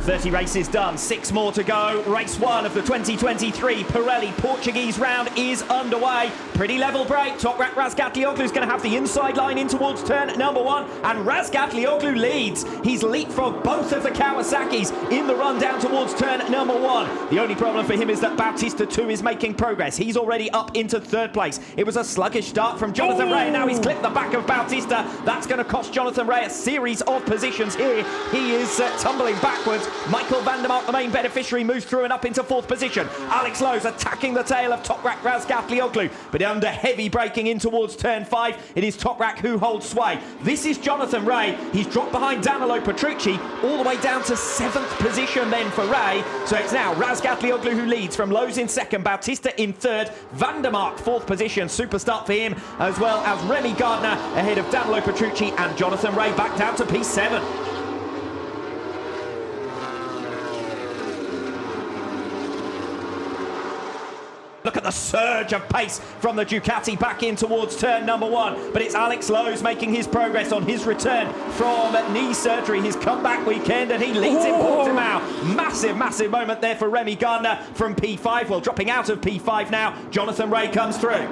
30 races done, 6 more to go. Race 1 of the 2023 Pirelli Portuguese round is underway. Pretty level break. Toprak Razgatlioglu is going to have the inside line in towards turn number 1, and Razgatlioglu leads. He's leapfrogged both of the Kawasaki's in the run down towards turn number 1. The only problem for him is that Bautista too is making progress. He's already up into 3rd place. It was a sluggish start from Jonathan Rea. Now he's clipped the back of Bautista. That's going to cost Jonathan Rea a series of positions here. He is tumbling backwards. Michael van der Mark, the main beneficiary, moves through and up into 4th position. Alex Lowe's attacking the tail of Toprak Razgatlioglu, but under heavy braking in towards turn 5, it is Toprak who holds sway. This is Jonathan Rea. He's dropped behind Danilo Petrucci all the way down to 7th position then for Rea. So it's now Razgatlioglu who leads, from Lowe's in 2nd, Bautista in 3rd, van der Mark 4th position. Super start for him, as well as Remy Gardner ahead of Danilo Petrucci, and Jonathan Rea back down to P7. Look at the surge of pace from the Ducati back in towards turn number 1. But it's Alex Lowe's making his progress on his return from knee surgery, his comeback weekend, and he leads in Portimao. Massive, massive moment there for Remy Gardner from P5. Well, dropping out of P5 now, Jonathan Rea comes through.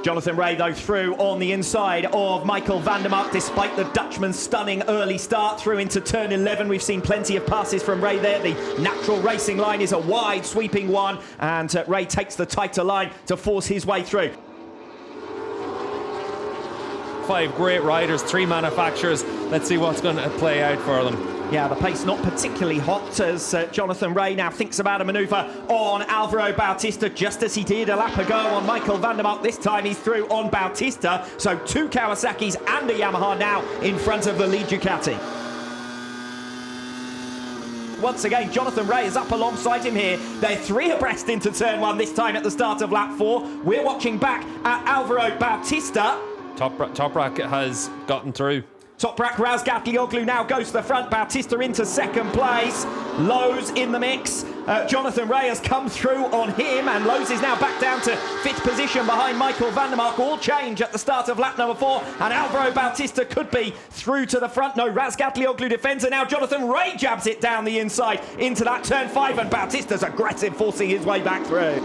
Jonathan Rea, though, through on the inside of Michael van der Mark, despite the Dutchman's stunning early start through into turn 11. We've seen plenty of passes from Rea there. The natural racing line is a wide, sweeping one, and Rea takes the tighter line to force his way through. 5 great riders, 3 manufacturers. Let's see what's going to play out for them. Yeah, the pace not particularly hot as Jonathan Rea now thinks about a manoeuvre on Alvaro Bautista, just as he did a lap ago on Michael van der Mark. This time he's through on Bautista. So 2 Kawasaki's and a Yamaha now in front of the lead Ducati. Once again, Jonathan Rea is up alongside him here. They're 3 abreast into turn 1, this time at the start of lap 4. We're watching back at Alvaro Bautista. Toprak has gotten through. Toprak Razgatlioglu now goes to the front. Bautista into 2nd place. Lowe's in the mix. Jonathan Rea has come through on him, and Lowe's is now back down to 5th position behind Michael van der Mark. All change at the start of lap number 4, and Alvaro Bautista could be through to the front. No, Razgatlioglu defends, and now Jonathan Rea jabs it down the inside into that turn 5, and Bautista's aggressive, forcing his way back through.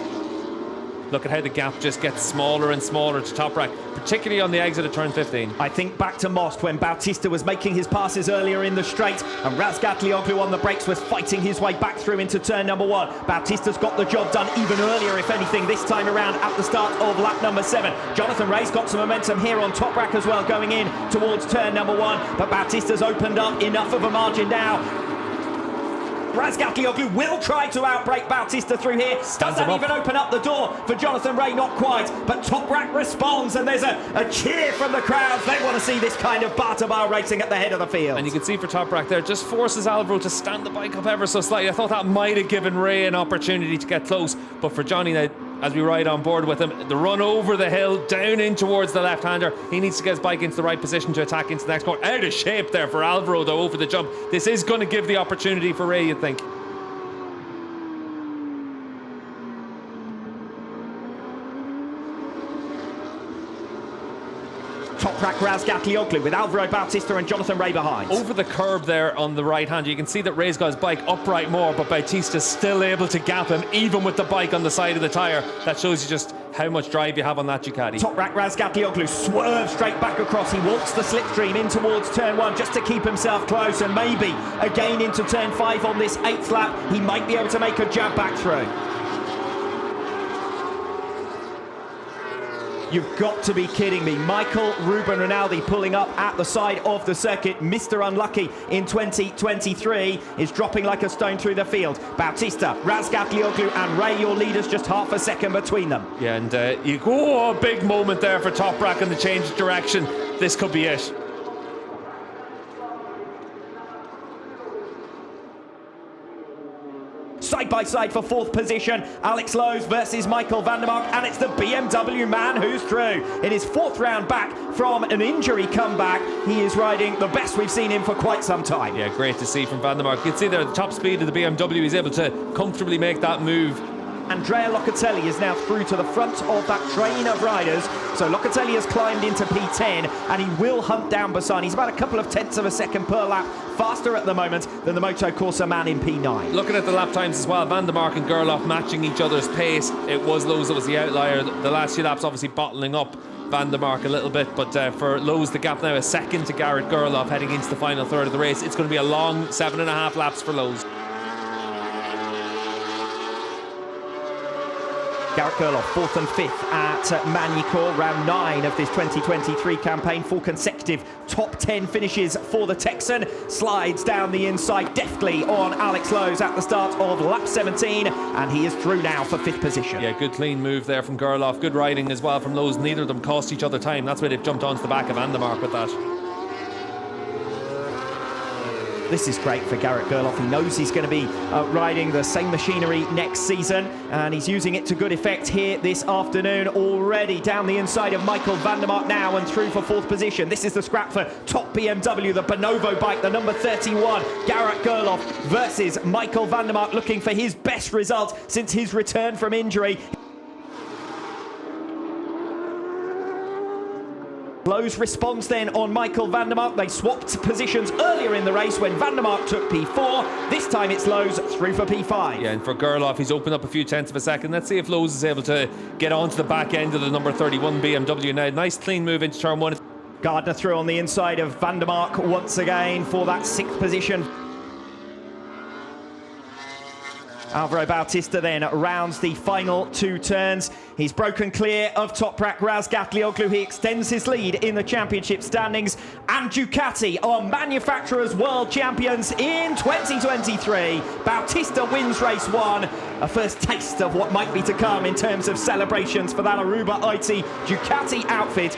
Look at how the gap just gets smaller and smaller to Toprak, particularly on the exit of turn 15. I think back to Most when Bautista was making his passes earlier in the straight, and Razgatlioglu on the brakes was fighting his way back through into turn number 1. Bautista's got the job done even earlier, if anything, this time around at the start of lap number 7. Jonathan Rea's got some momentum here on Toprak as well, going in towards turn number 1, but Bautista's opened up enough of a margin now. Razgatlioglu will try to outbrake Bautista through here. Does that even open up the door for Jonathan Rea? Not quite, but Toprak responds, and there's a cheer from the crowds. They want to see this kind of bar-to-bar racing at the head of the field. And you can see for Toprak there, just forces Alvaro to stand the bike up ever so slightly. I thought that might have given Rea an opportunity to get close, but for Johnny now, as we ride on board with him, the run over the hill, down in towards the left-hander, he needs to get his bike into the right position to attack into the next corner. Out of shape there for Alvaro, though, over the jump. This is going to give the opportunity for Rea, you'd think. Toprak Razgatlioglu with Alvaro Bautista and Jonathan Rea behind. Over the curb there on the right hand, you can see that Rea's got his bike upright more, but Bautista's still able to gap him, even with the bike on the side of the tyre. That shows you just how much drive you have on that Ducati. Toprak Razgatlioglu swerves straight back across. He walks the slipstream in towards turn 1 just to keep himself close, and maybe again into turn 5 on this 8th lap, he might be able to make a jab back through. You've got to be kidding me. Michael Ruben Rinaldi pulling up at the side of the circuit. Mr. Unlucky in 2023 is dropping like a stone through the field. Bautista, Razgatlioglu and Rea, your leaders, just half a second between them. Yeah, and a big moment there for Toprak in the change of direction. This could be it. Side by side for 4th position, Alex Lowe's versus Michael van der Mark, and it's the BMW man who's through. In his 4th round back from an injury comeback, he is riding the best we've seen him for quite some time. Yeah, great to see from van der Mark. You can see there at the top speed of the BMW, he's able to comfortably make that move Andrea Locatelli is now through to the front of that train of riders. So Locatelli has climbed into P10 and he will hunt down Bassani. He's about a couple of tenths of a second per lap faster at the moment than the Moto Corsa man in P9. Looking at the lap times as well, Van der Mark and Gerloff matching each other's pace. It was Lowe's that was the outlier. The last few laps obviously bottling up Van der Mark a little bit, but for Lowe's the gap now is second to Garrett Gerloff heading into the final third of the race. It's going to be a long 7.5 laps for Lowe's. Garrett Gerloff, 4th and 5th at Magny-Cours, round 9 of this 2023 campaign. 4 consecutive top 10 finishes for the Texan. Slides down the inside deftly on Alex Lowe's at the start of lap 17, and he is through now for 5th position. Yeah, good clean move there from Gerloff. Good riding as well from Lowe's. Neither of them cost each other time. That's why they've jumped onto the back of Van der Mark with that. This is great for Garrett Gerloff. He knows he's going to be riding the same machinery next season, and he's using it to good effect here this afternoon. Already down the inside of Michael van der Mark now and through for 4th position. This is the scrap for top BMW, the Bonovo bike, the number 31. Garrett Gerloff versus Michael van der Mark, looking for his best result since his return from injury. Lowe's responds then on Michael van der Mark. They swapped positions earlier in the race when van der Mark took P4. This time it's Lowe's through for P5. Yeah, and for Gerloff, he's opened up a few tenths of a second. Let's see if Lowe's is able to get onto the back end of the number 31 BMW now. Nice clean move into turn 1. Gardner through on the inside of van der Mark once again for that 6th position. Alvaro Bautista then rounds the final 2 turns. He's broken clear of Toprak Razgatlioglu. He extends his lead in the championship standings. And Ducati are manufacturers world champions in 2023. Bautista wins race 1. A first taste of what might be to come in terms of celebrations for that Aruba IT Ducati outfit.